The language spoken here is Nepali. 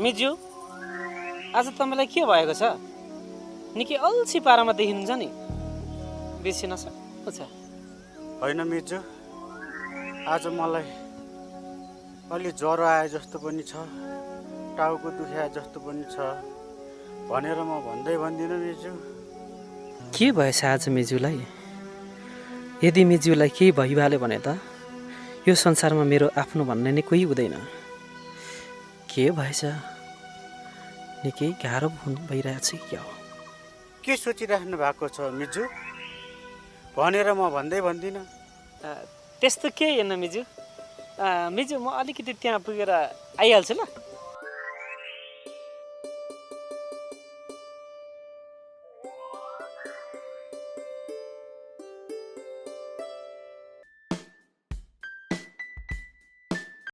मिजु आज तपाईँलाई के भएको छ? निकै अल्छी पारामा देखिनुहुन्छ नि। बेसी नसक्नु छ? होइन मिजु, आज मलाई अलि ज्वरो आए जस्तो पनि छ, टाउको दुखाए जस्तो पनि छ भनेर म भन्दिनँ मिजु। के भएछ आज मिजुलाई? यदि मिजुलाई केही भइहाल्यो भने त यो संसारमा मेरो आफ्नो भन्ने नै कोही हुँदैन। के भएछ? निकै गाह्रो भइरहेछ क्या हो? के सोचिराख्नु भएको छ मिजु भनेर म भन्दिनँ। त्यस्तो केही होइन मिजु। मिजु म अलिकति त्यहाँ पुगेर आइहाल्छु ल।